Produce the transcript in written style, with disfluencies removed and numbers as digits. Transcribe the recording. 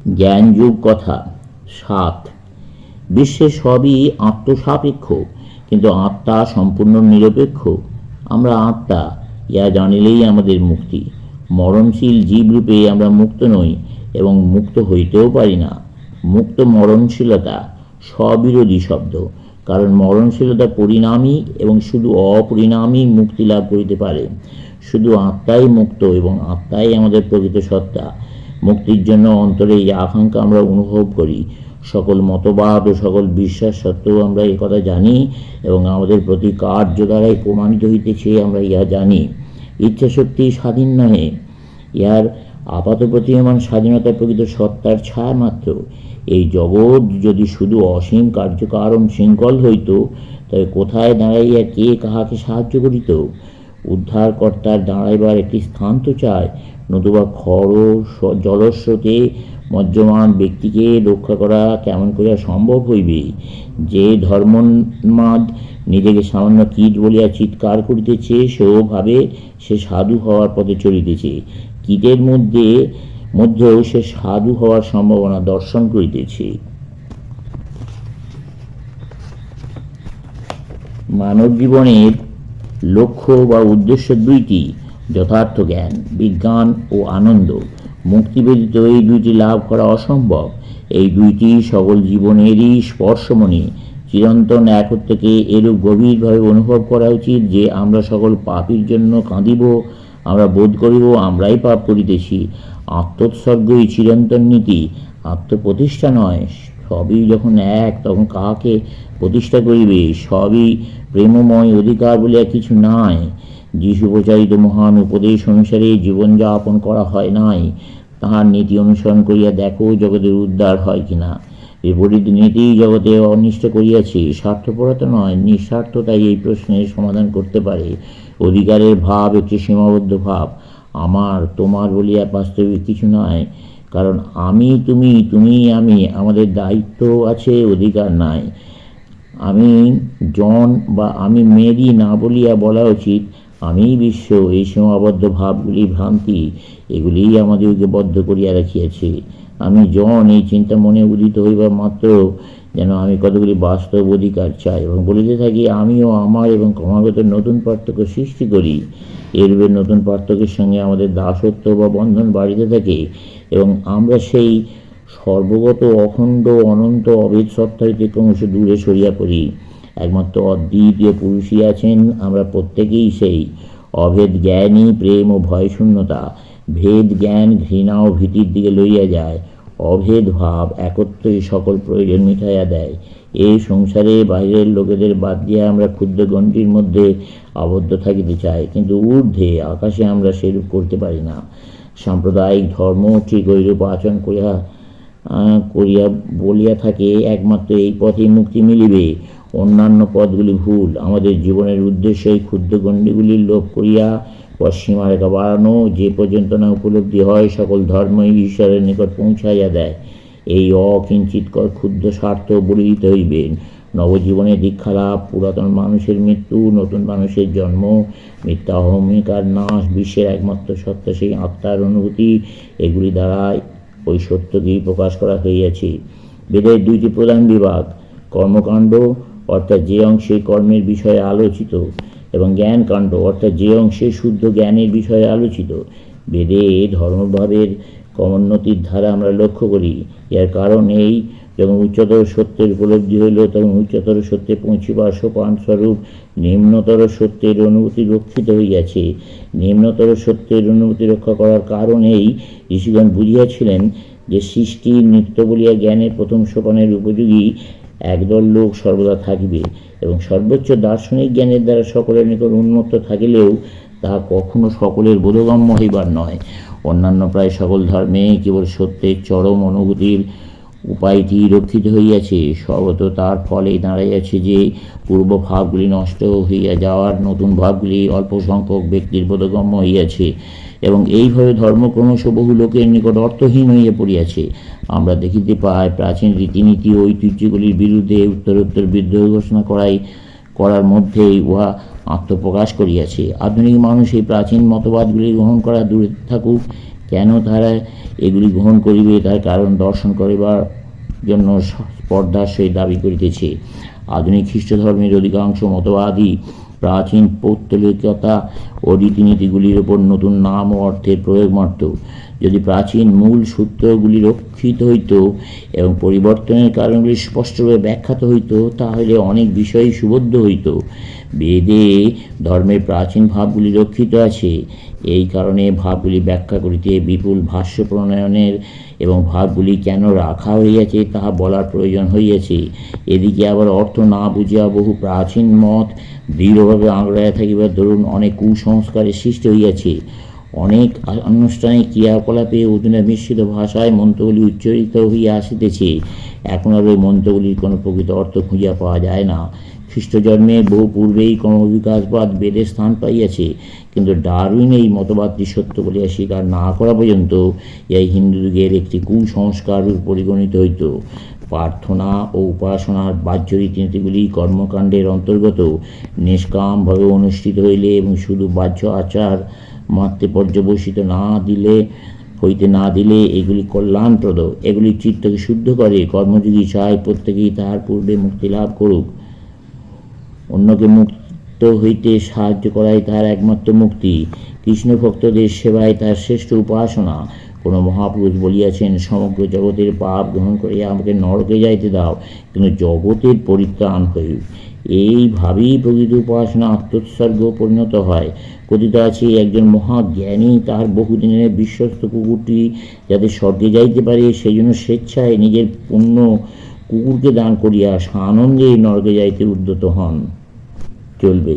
জ্ঞানযোগ কথা ৭। বিশ্বের সবই আত্মসাপেক্ষ, কিন্তু আত্মা সম্পূর্ণ নিরপেক্ষ। আমরা আত্মা, ইহা জানিলেই আমাদের মুক্তি। মরণশীল জীবরূপে আমরা মুক্ত নই এবং মুক্ত হইতেও পারি না। মুক্ত মরণশীলতা স্ববিরোধী শব্দ, কারণ মরণশীলতা পরিণামী এবং শুধু অপরিণামী মুক্তি লাভ করিতে পারে। শুধু আত্মাই মুক্ত এবং আত্মাই আমাদের প্রকৃত সত্তা। মুক্তির জন্য অন্তরে এই আকাঙ্ক্ষা আমরা অনুভব করি। সকল মতবাদ ও সকল বিশ্বাস সত্ত্বেও আমরা এ কথা জানি এবং আমাদের প্রতি কার্য দ্বারাই প্রমাণিত হইতেছে, আমরা ইহা জানি। ইচ্ছাশক্তি স্বাধীন নহে, ইহার আপাত প্রতীয়মান স্বাধীনতা প্রকৃত সত্তার ছায়া মাত্র। এই জগৎ যদি শুধু অসীম কার্যকারণ শৃঙ্খল হইত, তবে কোথায় দাঁড়াইয়া কে কাহাকে সাহায্য করিত? উদ্ধারকর্তার দাঁড়াইবার একটি স্থান তো চায়, নতুবা খর জলস্রোতে মজ্জমান ব্যক্তিকে রক্ষা করা কেমন করিয়া সম্ভব হইবে? যে ধর্মোন্মাদ নিজেকে সামান্য কীট বলিয়া চিৎকার করিতেছে, সেও ভাবে সে সাধু হওয়ার পথে চলিতেছে। কীটের মধ্যেও সে সাধু হওয়ার সম্ভাবনা দর্শন করিতেছে। মানব জীবনের লক্ষ্য বা উদ্দেশ্য দুইটি: যথার্থ জ্ঞান, বিজ্ঞান ও আনন্দ। মুক্তি ব্যতীত এই দুইটি লাভ করা অসম্ভব। এই দুইটি সকল জীবনেরই স্পর্শমণি। চিরন্তন একত্বকে এরূপ গভীরভাবে অনুভব করা উচিত যে আমরা সকল পাপীর জন্য কাঁদিব। আমরা বোধ করিব আমরাই পাপ করিতেছি। আত্মোৎসর্গই চিরন্তন নীতি, আত্মপ্রতিষ্ঠা নয়। সবই যখন এক, তখন কাহাকে প্রতিষ্ঠা করিবে? সবই প্রেমময় অধিকার বলিয়া কিছু নাই। যীশু প্রচারিত মহান উপদেশ অনুসারে জীবনযাপন করা হয় নাই। তাহার নীতি অনুসরণ করিয়া দেখো জগতের উদ্ধার হয় কিনা। বিপরীত নীতি জগতে অনিষ্ট করিয়াছে। স্বার্থপরতা নয়, নিঃস্বার্থতাই এই প্রশ্নের সমাধান করতে পারে। অধিকারের ভাব একটি সীমাবদ্ধ ভাব। আমার তোমার বলিয়া বাস্তবিক কিছু নয়, কারণ আমি তুমি, তুমি আমি, আমাদের দায়িত্ব আছে, অধিকার নাই। আমি জন বা আমি মেরি না বলিয়া বলা উচিত আমি বিশ্ব। এই সীমাবদ্ধ ভাবগুলি ভ্রান্তি, এগুলিই আমাদেরকে বদ্ধ করিয়া রাখিয়াছে। আমি জন, এই চিন্তা মনে উদিত হইবার মাত্র যেন আমি কতগুলি বাস্তব অধিকার চাই এবং বলিতে থাকি আমিও আমার, এবং ক্রমাগত নতুন পার্থক্য সৃষ্টি করি। এরূপে নতুন পার্থক্যের সঙ্গে আমাদের দাসত্ব বা বন্ধন বাড়িতে থাকে এবং আমরা সেই সর্বগত অখণ্ড অনন্ত অভেদ সত্তা হইতে ক্রমশ দূরে সরিয়া পড়ি। একমাত্র অদ্বিতীয় পুরুষই আছেন, আমরা প্রত্যেকেই সেই। অভেদ জ্ঞানই প্রেম ও ভয়শূন্যতা। ভেদ জ্ঞান ঘৃণা ও ভীতির দিকে লইয়া যায়। অভেদ ভাব একত্রই সকল প্রয়োজন মিটাইয়া দেয়। এই সংসারে বাহিরের লোকেদের বাদ দিয়া আমরা ক্ষুদ্র গণ্ডির মধ্যে আবদ্ধ থাকিতে চাই, কিন্তু ঊর্ধ্বে আকাশে আমরা সেরূপ করতে পারি না। সাম্প্রদায়িক ধর্ম ঠিক ঐরূপ আচরণ করিয়া বলিয়া থাকে একমাত্র এই পথেই মুক্তি মিলিবে, অন্যান্য পথগুলি ভুল। আমাদের জীবনের উদ্দেশ্য এই ক্ষুদ্র গণ্ডিগুলির লোপ করিয়া সীমারেখা বাড়ানো। যে পর্যন্ত না উপলব্ধি হয়, সকল ধর্মই ঈশ্বরের নিকট পৌঁছাইয়া দেয়। এই অকিঞ্চিৎকর ক্ষুদ্র স্বার্থ বলিতে হইবে। নবজীবনের দীক্ষা লাভ, পুরাতন মানুষের মৃত্যু, নতুন মানুষের জন্ম, মিথ্যা অহমিকার নাশ, বিশ্বের একমাত্র সত্য সেই আত্মার অনুভূতি, এগুলি দ্বারা ওই সত্যকেই প্রকাশ করা হইয়াছে। বেদের দুইটি প্রধান বিভাগ: কর্মকাণ্ড, অর্থাৎ যে অংশে কর্মের বিষয়ে আলোচিত, এবং জ্ঞানকাণ্ড, অর্থাৎ যে অংশে শুদ্ধ জ্ঞানের বিষয়ে আলোচিত। বেদে ধর্মভাবের ক্রমোন্নতির ধারা আমরা লক্ষ্য করি। এর কারণ এই, যখন উচ্চতর সত্যের উপলব্ধি হইল, তখন উচ্চতর সত্যে পৌঁছিবার সোপানস্বরূপ নিম্নতর সত্যের অনুভূতি রক্ষিত হইয়াছে। নিম্নতর সত্যের অনুভূতি রক্ষা করার কারণ এই, ঋষিগণ বুঝিয়াছিলেন যে সৃষ্টির নিত্য বলিয়া জ্ঞানের প্রথম সোপানের উপযোগী একদল লোক সর্বদা থাকিবে, এবং সর্বোচ্চ দার্শনিক জ্ঞানের দ্বারা সকলের নিকট উন্মুক্ত থাকিলেও তাহা কখনো সকলের বোধগম্য হইবার নয়। অন্যান্য প্রায় সকল ধর্মে কেবল সত্যের চরম অনুভূতির উপায়টি রক্ষিত হইয়াছে। সর্বত তার ফলে দাঁড়াইয়াছে যে পূর্ব ভাবগুলি নষ্ট হইয়া যাওয়ার, নতুন ভাবগুলি অল্প সংখ্যক ব্যক্তির বোধগম্য হইয়াছে, এবং এইভাবে ধর্ম ক্রমশ বহু লোকের নিকট অর্থহীন হইয়া পড়িয়াছে। আমরা দেখিতে পাই, প্রাচীন রীতিনীতি ও ঐতিহ্যগুলির বিরুদ্ধে উত্তরোত্তর বিদ্রোহ ঘোষণা করার মধ্যেই উহা আত্মপ্রকাশ করিয়াছে। আধুনিক মানুষ এই প্রাচীন মতবাদগুলি গ্রহণ করা দূরে থাকুক, কেন তারা এগুলি গ্রহণ করিবে, তার কারণ দর্শন করিবার জন্য স্পর্ধার সহিত দাবি করিতেছে। আধুনিক খ্রিস্ট ধর্মের অধিকাংশ মতবাদী প্রাচীন পৌত্তলিকতা ও রীতিনীতিগুলির উপর নতুন নাম ও অর্থের প্রয়োগ মাত্র। যদি প্রাচীন মূল সূত্রগুলি রক্ষিত হইত এবং পরিবর্তনের কারণগুলি স্পষ্টভাবে ব্যাখ্যাত হইত, তাহলে অনেক বিষয়ই সুবোধ্য হইত। বেদে ধর্মের প্রাচীন ভাবগুলি রক্ষিত আছে, এই কারণে ভাবগুলি ব্যাখ্যা করিতে বিপুল ভাষ্য প্রণয়নের এবং ভাবগুলি কেন রাখা হইয়াছে তাহা বলার প্রয়োজন হইয়াছে। এদিকে আবার অর্থ না বুঝিয়া বহু প্রাচীন মত দৃঢ়ভাবে আঁকড়াইয়া থাকিবার দরুন অনেক কুসংস্কারের সৃষ্টি হইয়াছে। অনেক আনুষ্ঠানিক ক্রিয়াকলাপে অধুনা মিশ্রিত ভাষায় মন্ত্রগুলি উচ্চারিত হইয়া আসিতেছে। এখন আর ওই মন্ত্রগুলির কোনো প্রকৃত অর্থ খুঁজিয়া পাওয়া যায় না। খ্রিস্টজন্মে বহু পূর্বেই ক্রমবিকাশবাদ বেদে স্থান পাইয়াছে, কিন্তু ডারউইন এই মতবাদটি সত্য বলিয়া স্বীকার না করা পর্যন্ত এই হিন্দু যুগের একটি কুসংস্কার পরিগণিত হইত। প্রার্থনা ও উপাসনার বাহ্য রীতিনীতিগুলি কর্মকাণ্ডের অন্তর্গত, নিষ্কামভাবে অনুষ্ঠিত হইলে এবং শুধু বাহ্য আচার মাত্রে পর্যবসিত হইতে না দিলে এগুলি কল্যাণপ্রদ। এগুলি চিত্তকে শুদ্ধ করে। কর্মযোগী চায় প্রত্যেকেই তাহার পূর্বে মুক্তি লাভ করুক। অন্যকে মুক্ত হইতে সাহায্য করাই তাহার একমাত্র মুক্তি। কৃষ্ণ ভক্তদের সেবাই তাহার শ্রেষ্ঠ উপাসনা। কোনো মহাপুরুষ বলিয়াছেন, সমগ্র জগতের পাপ গ্রহণ করিয়া আমাকে নরকে যাইতে দাও, কিন্তু জগতের পরিত্রাণ হইউক। এইভাবেই প্রকৃত উপাসনা আত্মোৎসর্গ পরিণত হয়। কথিত আছে, একজন মহাজ্ঞানী তাহার বহুদিনের বিশ্বস্ত কুকুরটি যাতে স্বর্গে যাইতে পারে সেই জন্য স্বেচ্ছায় নিজের পুণ্য কুকুরকে দান করিয়া সানন্দে নরকে যাইতে উদ্যত হন। চলবে।